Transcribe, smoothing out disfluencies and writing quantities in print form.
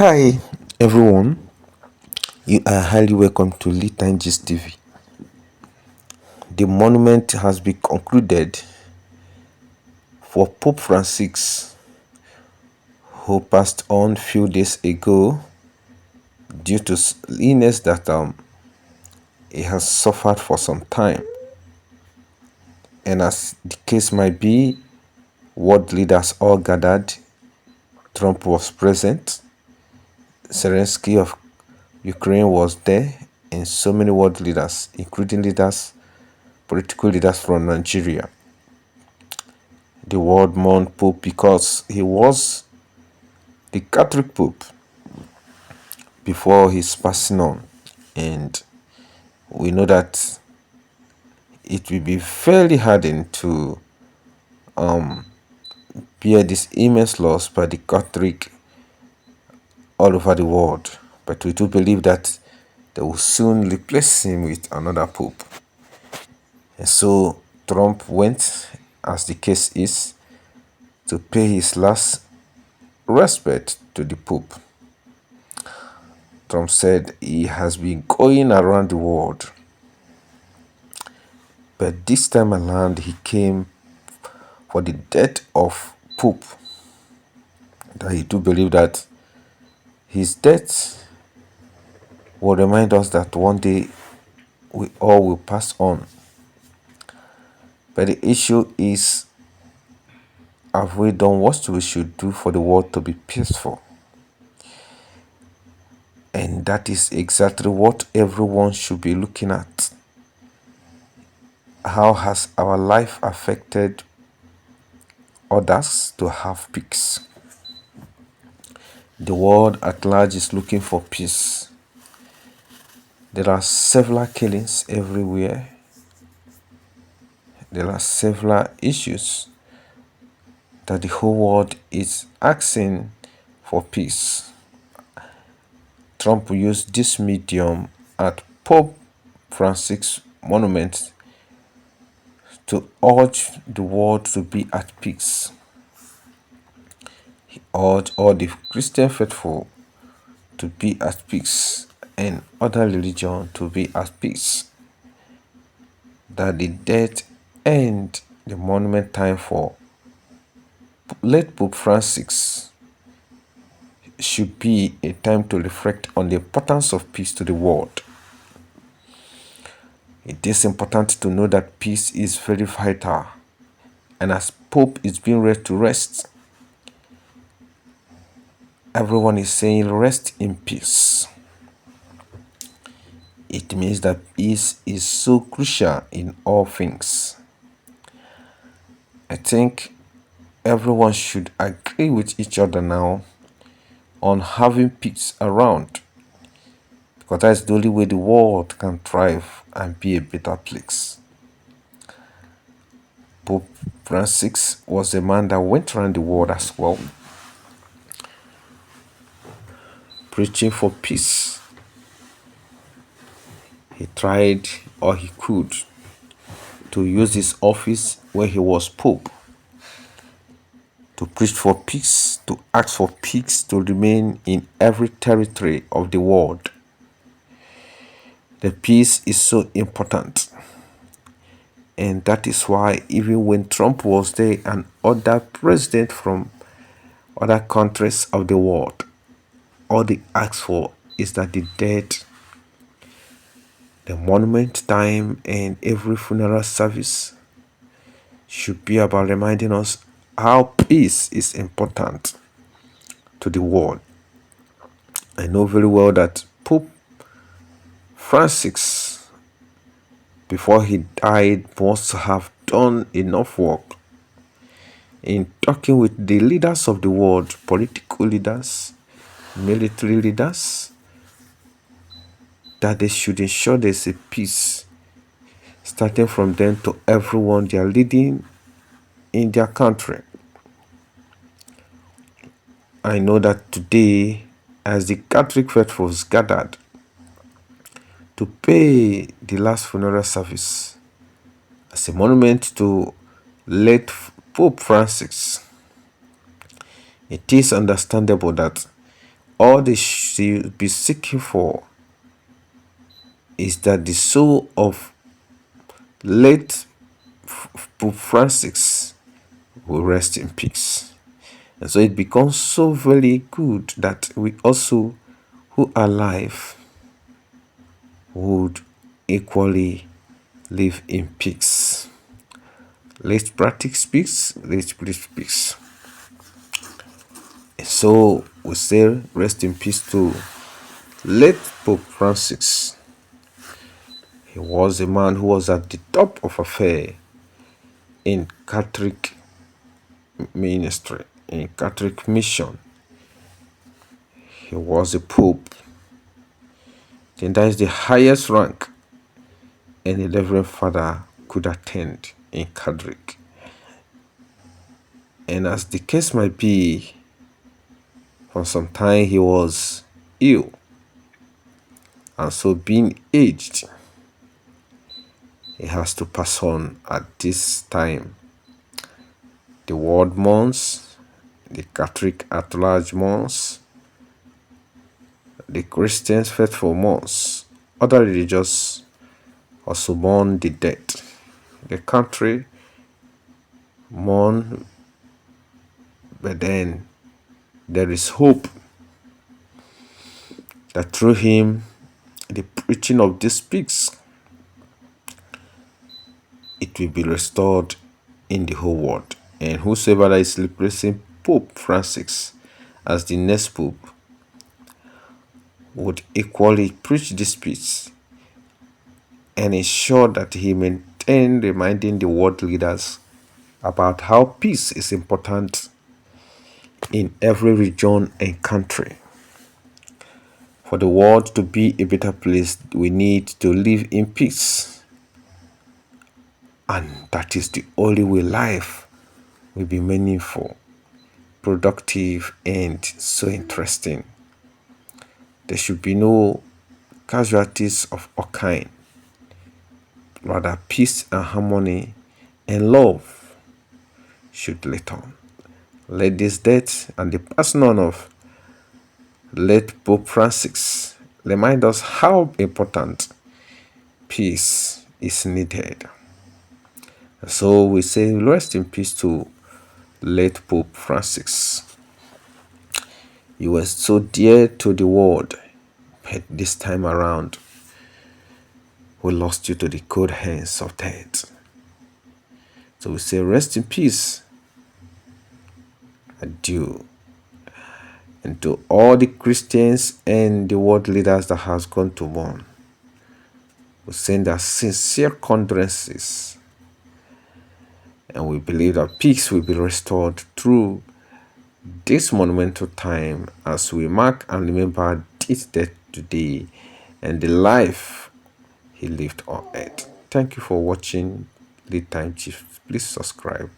Hi everyone, you are highly welcome to Lead Time Gist TV. The monument has been concluded for Pope Francis, who passed on few days ago due to illness that he has suffered for some time. And as the case might be, world leaders all gathered. Trump was present. Zelensky of Ukraine was there, and so many world leaders, including political leaders from Nigeria. The world mourned Pope because he was the Catholic Pope before his passing on, and we know that it will be fairly hardened to bear this immense loss by the Catholic all over the world. But we do believe that they will soon replace him with another Pope. And so Trump went, as the case is, to pay his last respect to the Pope. Trump said he has been going around the world, but this time around he came for the death of Pope. That he do believe that his death will remind us that one day we all will pass on. But the issue is, have we done what we should do for the world to be peaceful? And that is exactly what everyone should be looking at. How has our life affected others to have peace? The world at large is looking for peace. There are several killings everywhere. There are several issues that the whole world is asking for peace. Trump used this medium at Pope Francis' monument to urge the world to be at peace. He urged all the Christian faithful to be at peace and other religion to be at peace. That the death and the monument time for late Pope Francis should be a time to reflect on the importance of peace to the world. It is important to know that peace is very vital, and as Pope is being ready to rest, everyone is saying rest in peace. It means that peace is so crucial in all things. I think everyone should agree with each other now on having peace around, because that's the only way the world can thrive and be a better place. Pope Francis was a man that went around the world as well, preaching for peace. He tried or he could to use his office where he was Pope to preach for peace, to ask for peace to remain in every territory of the world. The peace is so important. And that is why even when Trump was there and other presidents from other countries of the world, all they ask for is that the dead, the monument time, and every funeral service should be about reminding us how peace is important to the world. I know very well that Pope Francis, before he died, must have done enough work in talking with the leaders of the world, political leaders, military leaders, that they should ensure there's a peace, starting from them to everyone they are leading in their country. I know that today, as the Catholic faithfuls gathered to pay the last funeral service as a monument to late Pope Francis, it is understandable that all they should be seeking for is that the soul of late Pope Francis will rest in peace. And so it becomes so very good that we also, who are alive, would equally live in peace. Let's practice peace. Let's preach peace. And so we say rest in peace to late Pope Francis. He was a man who was at the top of affair in Catholic ministry, in Catholic mission. He was a pope. Then that is the highest rank any Reverend Father could attend in Catholic. And as the case might be, for some time he was ill. And so being aged, he has to pass on at this time. The world mourns, the Catholic at large mourns, the Christians faithful mourns, other religious also mourn the dead. The country mourn, but then there is hope that through him, the preaching of this peace, it will be restored in the whole world. And whosoever is replacing Pope Francis as the next pope would equally preach this peace and ensure that he maintain reminding the world leaders about how peace is important in every region and country. For the world to be a better place, we need to live in peace. And that is the only way life will be meaningful, productive, and so interesting. There should be no casualties of all kind. Rather, peace and harmony and love should lead on. Let this death and the passing on of late Pope Francis remind us how important peace is needed. So we say rest in peace to late Pope Francis. You were so dear to the world, but this time around, we lost you to the cold hands of death. So we say rest in peace. Adieu. And to all the Christians and the world leaders that has gone to mourn, we send our sincere condolences. And we believe that peace will be restored through this monumental time as we mark and remember his death today and the life he lived on earth. Thank you for watching Lead Time Chief. Please subscribe.